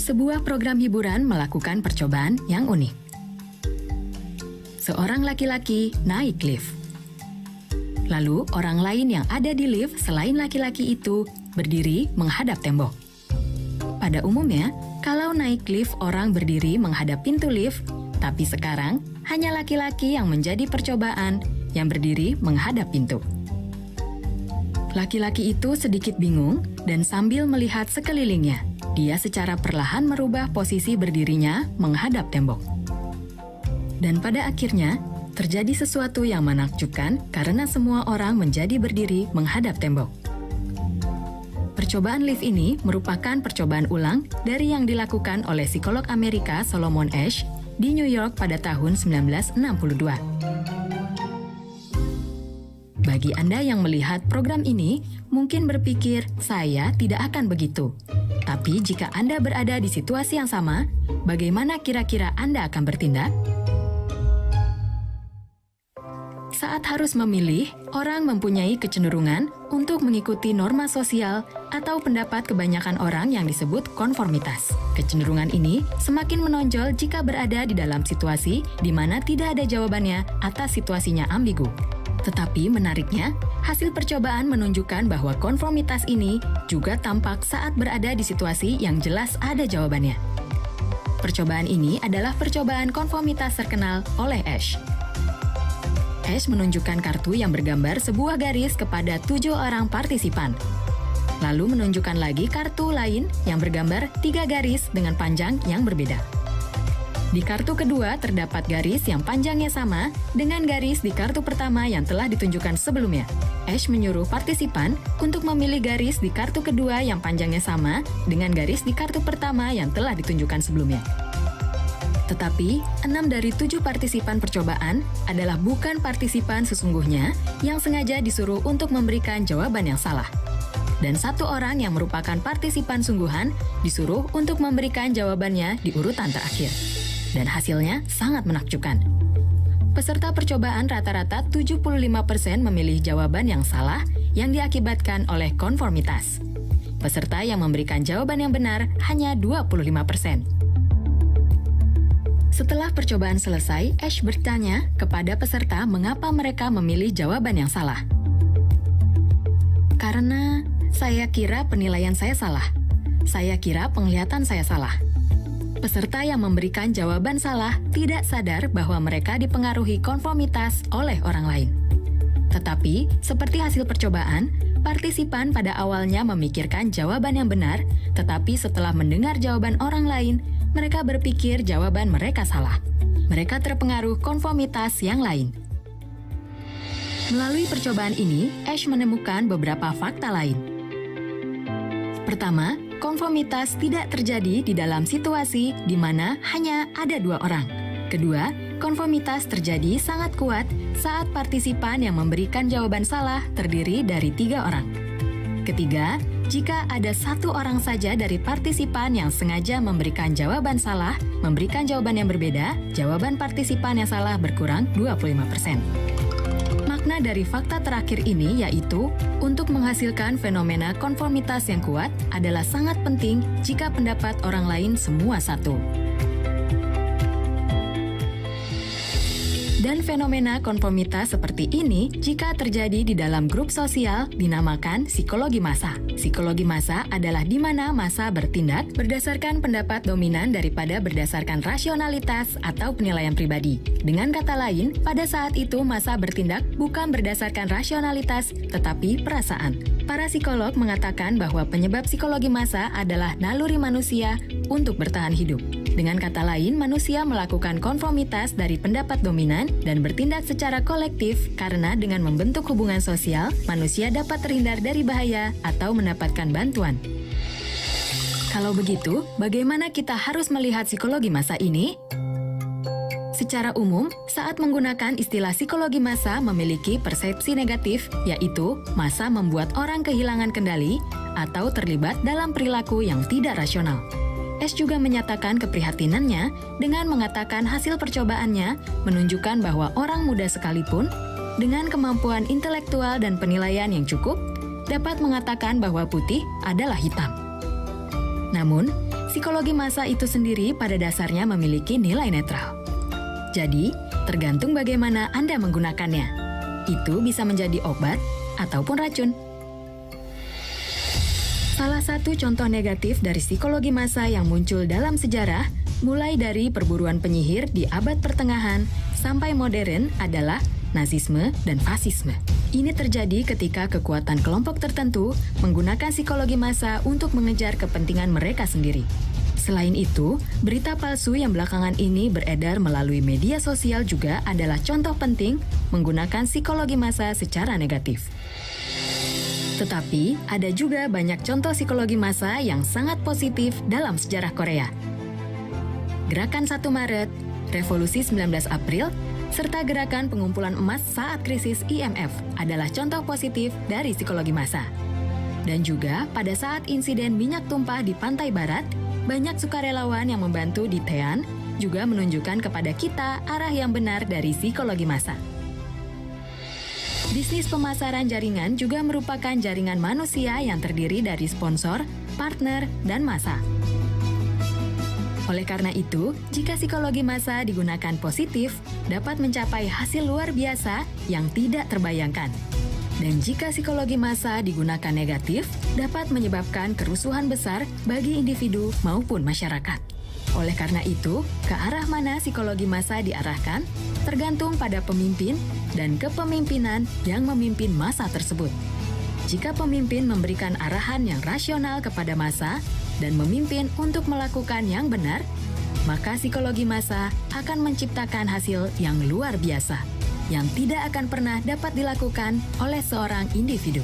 Sebuah program hiburan melakukan percobaan yang unik. Seorang laki-laki naik lift. Lalu orang lain yang ada di lift selain laki-laki itu berdiri menghadap tembok. Pada umumnya, kalau naik lift orang berdiri menghadap pintu lift, tapi sekarang hanya laki-laki yang menjadi percobaan yang berdiri menghadap pintu. Laki-laki itu sedikit bingung dan sambil melihat sekelilingnya, dia secara perlahan merubah posisi berdirinya menghadap tembok. Dan pada akhirnya, terjadi sesuatu yang menakjubkan karena semua orang menjadi berdiri menghadap tembok. Percobaan lift ini merupakan percobaan ulang dari yang dilakukan oleh psikolog Amerika Solomon Asch di New York pada tahun 1962. Bagi Anda yang melihat program ini, mungkin berpikir, saya tidak akan begitu. Tapi jika Anda berada di situasi yang sama, bagaimana kira-kira Anda akan bertindak? Saat harus memilih, orang mempunyai kecenderungan untuk mengikuti norma sosial atau pendapat kebanyakan orang yang disebut konformitas. Kecenderungan ini semakin menonjol jika berada di dalam situasi di mana tidak ada jawabannya atas situasinya ambigu. Tetapi menariknya, hasil percobaan menunjukkan bahwa konformitas ini juga tampak saat berada di situasi yang jelas ada jawabannya. Percobaan ini adalah percobaan konformitas terkenal oleh Asch. Asch menunjukkan kartu yang bergambar sebuah garis kepada 7 orang partisipan. Lalu menunjukkan lagi kartu lain yang bergambar 3 garis dengan panjang yang berbeda. Di kartu kedua terdapat garis yang panjangnya sama dengan garis di kartu pertama yang telah ditunjukkan sebelumnya. Asch menyuruh partisipan untuk memilih garis di kartu kedua yang panjangnya sama dengan garis di kartu pertama yang telah ditunjukkan sebelumnya. Tetapi, 6 dari 7 partisipan percobaan adalah bukan partisipan sesungguhnya yang sengaja disuruh untuk memberikan jawaban yang salah. Dan 1 orang yang merupakan partisipan sungguhan disuruh untuk memberikan jawabannya di urutan terakhir. Dan hasilnya sangat menakjubkan. Peserta percobaan rata-rata 75% memilih jawaban yang salah yang diakibatkan oleh konformitas. Peserta yang memberikan jawaban yang benar hanya 25%. Setelah percobaan selesai, Asch bertanya kepada peserta mengapa mereka memilih jawaban yang salah. Karena saya kira penilaian saya salah. Saya kira penglihatan saya salah. Peserta yang memberikan jawaban salah tidak sadar bahwa mereka dipengaruhi konformitas oleh orang lain. Tetapi, seperti hasil percobaan, partisipan pada awalnya memikirkan jawaban yang benar, tetapi setelah mendengar jawaban orang lain, mereka berpikir jawaban mereka salah. Mereka terpengaruh konformitas yang lain. Melalui percobaan ini, Asch menemukan beberapa fakta lain. Pertama, konformitas tidak terjadi di dalam situasi di mana hanya ada 2 orang. Kedua, konformitas terjadi sangat kuat saat partisipan yang memberikan jawaban salah terdiri dari 3 orang. Ketiga, jika ada 1 orang saja dari partisipan yang sengaja memberikan jawaban salah, memberikan jawaban yang berbeda, jawaban partisipan yang salah berkurang 25%. Makna dari fakta terakhir ini yaitu, untuk menghasilkan fenomena konformitas yang kuat adalah sangat penting jika pendapat orang lain semua satu. Dan fenomena konformitas seperti ini jika terjadi di dalam grup sosial dinamakan psikologi massa. Psikologi massa adalah di mana massa bertindak berdasarkan pendapat dominan daripada berdasarkan rasionalitas atau penilaian pribadi. Dengan kata lain, pada saat itu massa bertindak bukan berdasarkan rasionalitas tetapi perasaan. Para psikolog mengatakan bahwa penyebab psikologi massa adalah naluri manusia untuk bertahan hidup. Dengan kata lain, manusia melakukan konformitas dari pendapat dominan dan bertindak secara kolektif karena dengan membentuk hubungan sosial, manusia dapat terhindar dari bahaya atau mendapatkan bantuan. Kalau begitu, bagaimana kita harus melihat psikologi massa ini? Secara umum, saat menggunakan istilah psikologi massa memiliki persepsi negatif, yaitu massa membuat orang kehilangan kendali atau terlibat dalam perilaku yang tidak rasional. Asch juga menyatakan keprihatinannya dengan mengatakan hasil percobaannya menunjukkan bahwa orang muda sekalipun dengan kemampuan intelektual dan penilaian yang cukup dapat mengatakan bahwa putih adalah hitam. Namun, psikologi massa itu sendiri pada dasarnya memiliki nilai netral. Jadi, tergantung bagaimana Anda menggunakannya. Itu bisa menjadi obat ataupun racun. Salah satu contoh negatif dari psikologi massa yang muncul dalam sejarah, mulai dari perburuan penyihir di abad pertengahan sampai modern adalah Nazisme dan fasisme. Ini terjadi ketika kekuatan kelompok tertentu menggunakan psikologi massa untuk mengejar kepentingan mereka sendiri. Selain itu, berita palsu yang belakangan ini beredar melalui media sosial juga adalah contoh penting menggunakan psikologi massa secara negatif. Tetapi, ada juga banyak contoh psikologi massa yang sangat positif dalam sejarah Korea. Gerakan 1 Maret, Revolusi 19 April, serta gerakan pengumpulan emas saat krisis IMF adalah contoh positif dari psikologi massa. Dan juga pada saat insiden minyak tumpah di pantai barat, banyak sukarelawan yang membantu di Taean juga menunjukkan kepada kita arah yang benar dari psikologi massa. Bisnis pemasaran jaringan juga merupakan jaringan manusia yang terdiri dari sponsor, partner, dan massa. Oleh karena itu, jika psikologi massa digunakan positif, dapat mencapai hasil luar biasa yang tidak terbayangkan. Dan jika psikologi massa digunakan negatif, dapat menyebabkan kerusuhan besar bagi individu maupun masyarakat. Oleh karena itu, ke arah mana psikologi massa diarahkan tergantung pada pemimpin dan kepemimpinan yang memimpin massa tersebut. Jika pemimpin memberikan arahan yang rasional kepada massa dan memimpin untuk melakukan yang benar, maka psikologi massa akan menciptakan hasil yang luar biasa, yang tidak akan pernah dapat dilakukan oleh seorang individu.